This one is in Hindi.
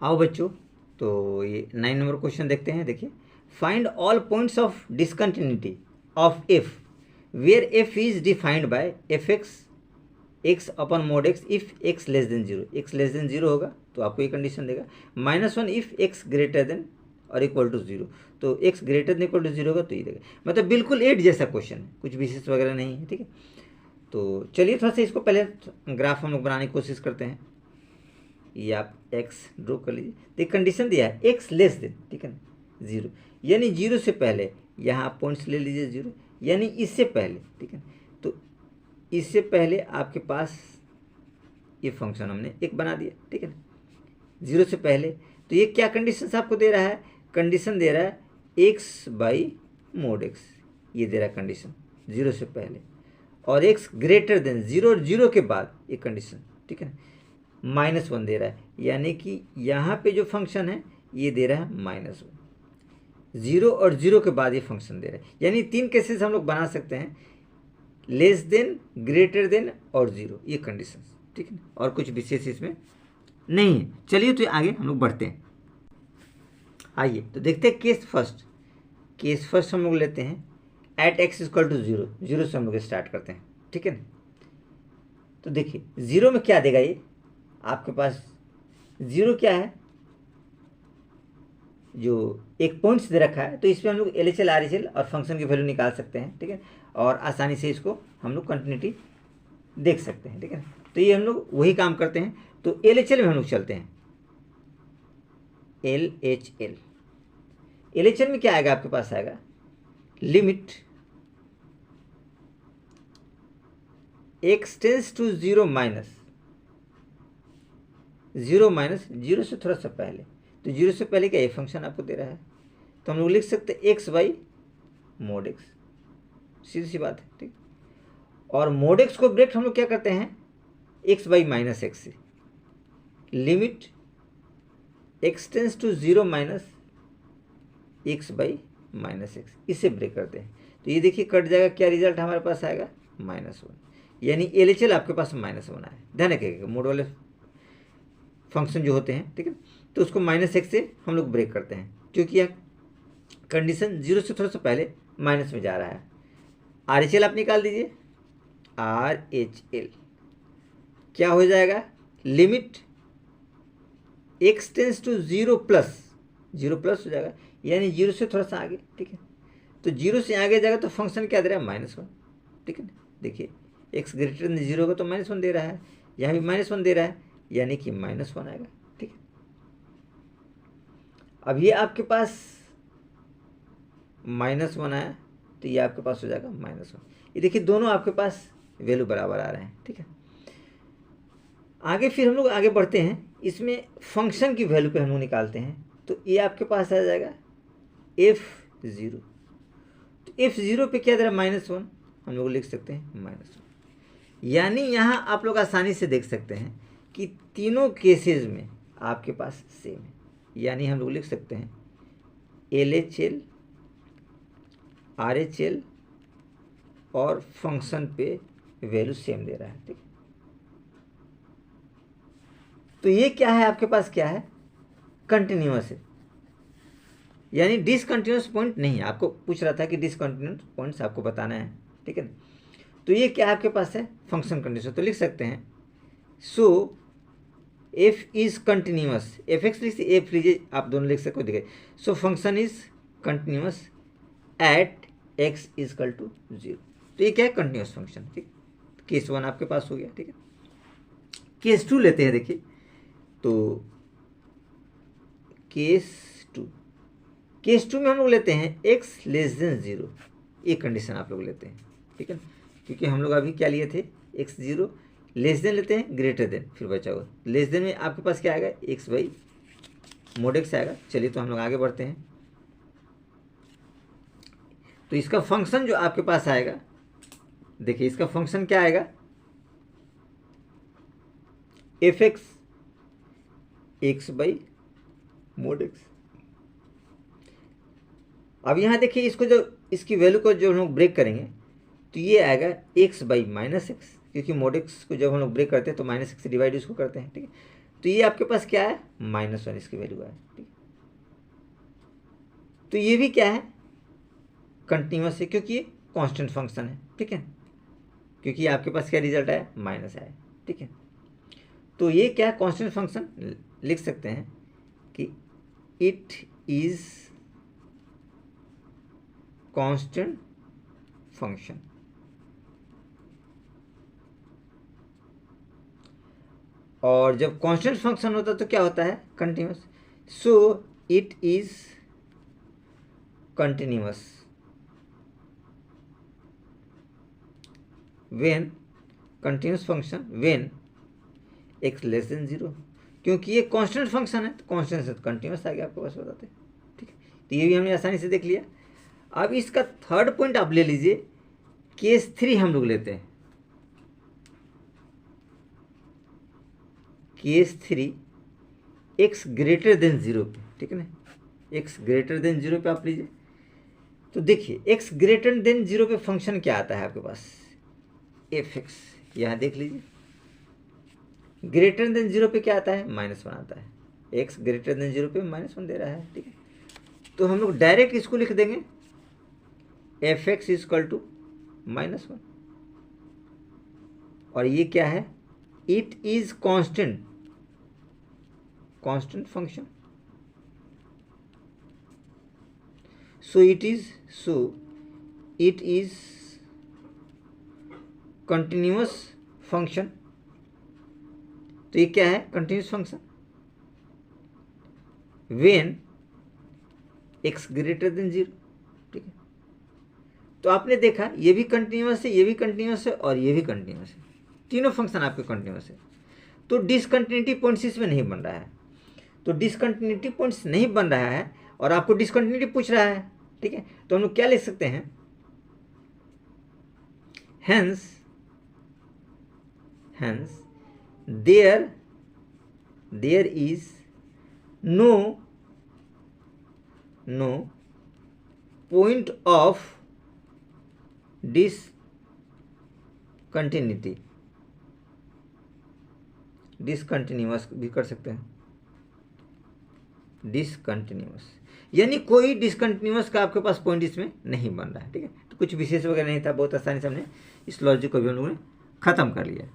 आओ बच्चों, तो ये 9 नंबर क्वेश्चन देखते हैं। देखिए, find all points of discontinuity of F where F is defined by F X upon mod X if X less than zero. X less than zero होगा तो आपको ये कंडीशन देगा। -1 इफ एक्स ग्रेटर देन और इक्वल टू जीरो, तो X greater than equal to zero होगा तो ये देगा। मतलब बिल्कुल 8 जैसा क्वेश्चन है, कुछ विशेष वगैरह नहीं है। ठीक है, तो चलिए थोड़ा सा इसको पहले ग्राफ हम लोग बनाने की कोशिश करते हैं। ये आप एक्स ड्रॉ कर लीजिए। देखिए कंडीशन दिया है एक्स लेस देन, ठीक है ना, जीरो, यानी जीरो से पहले यहाँ आप पॉइंट्स ले लीजिए जीरो, यानी इससे पहले, ठीक है। तो इससे पहले आपके पास ये फंक्शन हमने एक बना दिया, ठीक है ना, जीरो से पहले। तो ये क्या कंडीशन आपको दे रहा है? कंडीशन दे रहा है एक्स बाई मोड एक्स, ये दे रहा है कंडीशन जीरो से पहले, और एक्स ग्रेटर देन जीरो और जीरो के बाद ये कंडीशन, ठीक है ना, -1 दे रहा है, यानी कि यहाँ पे जो फंक्शन है ये दे रहा है -1, जीरो और जीरो के बाद ये फंक्शन दे रहा है। यानी 3 केसेस हम लोग बना सकते हैं, लेस देन, ग्रेटर देन और जीरो, ये कंडीशन, ठीक है ना, और कुछ विशेष इसमें नहीं है। चलिए तो आगे हम लोग बढ़ते हैं। आइए तो देखते हैं केस फर्स्ट। केस फर्स्ट हम लोग लेते हैं at X equal to zero, zero से हम लोग स्टार्ट करते हैं, ठीक है ना। तो देखिए जीरो में क्या देगा, ये आपके पास जीरो क्या है, जो एक पॉइंट्स दे रखा है, तो इसमें हम लोग LHL RHL और फंक्शन की वैल्यू निकाल सकते हैं, ठीक है, और आसानी से इसको हम लोग कंटिन्यूटी देख सकते हैं, ठीक है। तो ये हम लोग वही काम करते हैं। तो LHL में हम लोग चलते हैं, LHL। LHL में क्या आएगा आपके पास, आएगा limit X tends to zero minus zero से थोड़ा सा पहले, तो जीरो से पहले क्या ये फंक्शन आपको दे रहा है, तो हम लोग लिख सकते हैं एक्स बाई मोड एक्स, सीधी सी बात है, ठीक। और मोड एक्स को ब्रेक हम लोग क्या करते हैं, एक्स बाई माइनस एक्स से, limit X tends to zero minus X by minus X, इसे ब्रेक करते हैं। तो ये देखिए कट जाएगा, क्या रिजल्ट हमारे पास आएगा, -1, यानी LHL आपके पास -1 आए। ध्यान रखिएगा मोड वाले फंक्शन जो होते हैं, ठीक है, तो उसको -1 से हम लोग ब्रेक करते हैं, क्योंकि यह कंडीशन जीरो से थोड़ा सा पहले माइनस में जा रहा है। RHL आप निकाल दीजिए, RHL क्या हो जाएगा, limit X tends to zero plus हो जाएगा, यानी जीरो से थोड़ा सा आगे, ठीक है। तो जीरो से आगे जाएगा तो फंक्शन क्या दे रहा है, -1, ठीक है। देखिए एक्स ग्रेटर देन जीरो होगा तो -1 दे रहा है, यहाँ भी -1 दे रहा है, यानी कि -1 आएगा, ठीक है। अब ये आपके पास -1 आया, तो ये आपके पास हो जाएगा -1। ये देखिए दोनों आपके पास वैल्यू बराबर आ रहे हैं, ठीक है। आगे फिर हम लोग आगे बढ़ते हैं, इसमें फंक्शन की वैल्यू पे हम लोग निकालते हैं। तो ये आपके पास आ जाएगा f0, तो f0 पे क्या दे रहा है, -1, हम लोग लिख सकते हैं -1। यानी यहाँ आप लोग आसानी से देख सकते हैं कि तीनों केसेस में आपके पास सेम है, यानी हम लोग लिख सकते हैं LHL RHL और फंक्शन पे वैल्यू सेम दे रहा है, ठीक। तो ये क्या है आपके पास, क्या है, कंटिन्यूअस है, यानी डिसकंटिन्यूअस पॉइंट नहीं है। आपको पूछ रहा था कि डिसकंटिन्यूअस पॉइंट्स आपको बताना है, ठीक है। तो ये क्या आपके पास है, फंक्शन कंडीशन, तो लिख सकते हैं so f is continuous, f x लिख एफ लीजिए, आप दोनों लिख सकते हो, देखिए so function is continuous at x is equal to zero. तो ये क्या है, कंटिन्यूअस फंक्शन, ठीक। केस 1 आपके पास हो गया, ठीक है। केस 2 लेते हैं, देखिए तो केस टू में हम लोग लेते हैं एक्स लेस देन जीरो, ये कंडीशन आप लोग लेते हैं, ठीक है, क्योंकि हम लोग अभी क्या लिए थे, x0, लेस देन लेते हैं, ग्रेटर देन, फिर बचा हुआ लेस देन में आपके पास क्या आएगा, एक्स बाई मोड एक्स आएगा। चलिए तो हम लोग आगे बढ़ते हैं। तो इसका फंक्शन जो आपके पास आएगा, देखिए इसका फंक्शन क्या आएगा, f(x) x by mode x. अब यहाँ देखिए इसको जो इसकी वैल्यू को जो हम लोग ब्रेक करेंगे तो ये आएगा एक्स बाई माइनस एक्स, क्योंकि मोड एक्स को जब हम लोग ब्रेक करते हैं तो -x से डिवाइड इसको करते हैं, ठीक है। तो ये आपके पास क्या है, -1 इसकी वैल्यू है, ठीक है। तो ये भी क्या है, कंटिन्यूस है, क्योंकि ये कांस्टेंट फंक्शन है, ठीक है, क्योंकि आपके पास क्या रिजल्ट है, माइनस है, ठीक है। तो ये क्या है, कांस्टेंट फंक्शन लिख सकते हैं कि इट इज कांस्टेंट फंक्शन। और जब कांस्टेंट फंक्शन होता है तो क्या होता है, continuous. So it is continuous when, continuous function when x less than 0, क्योंकि ये कांस्टेंट फंक्शन है तो कांस्टेंट से कंटिन्यूस आ गया आपके पास, बताते, ठीक है। तो ये भी हमने आसानी से देख लिया। अब इसका थर्ड पॉइंट आप ले लीजिए, केस 3 हम लोग लेते हैं। केस 3 x ग्रेटर देन 0 पे, ठीक है ना, x ग्रेटर देन 0 पे आप लीजिए। तो देखिए x ग्रेटर देन 0 पे फंक्शन क्या आता है आपके पास, fx, यहाँ देख लीजिए। ग्रेटर देन 0 पे क्या आता है, -1 आता है। x ग्रेटर देन 0 पे -1 दे रहा है, ठीक है। तो हम लोग डायरेक्ट इसको लिख देंगे fx इक्वल टू -1, और ये क्या है, it is constant function. So it is continuous function. तो ये क्या है, continuous function when x greater than 0, ठीक है। तो आपने देखा ये भी कंटिन्यूअस है, ये भी कंटिन्यूअस है, और ये भी कंटिन्यूअस है, तीनों फंक्शन आपके कंटिन्यूअस है। तो डिसकंटिन्यूटी पॉइंट्स इसमें नहीं बन रहा है। तो डिसकंटिन्यूटी पॉइंट्स नहीं बन रहा है और आपको डिसकंटिन्यूटी पूछ रहा है, ठीक है। तो हम लोग क्या लिख सकते हैं, hence there is no point of discontinuous भी कर सकते हैं, डिसकंटिन्यूअस यानी कोई डिसकंटिन्यूअस का आपके पास पॉइंट इसमें नहीं बन रहा है, ठीक है। तो कुछ विशेष वगैरह नहीं था, बहुत आसानी से हमने इस लॉजिक को भी हम लोगों ने खत्म कर लिया।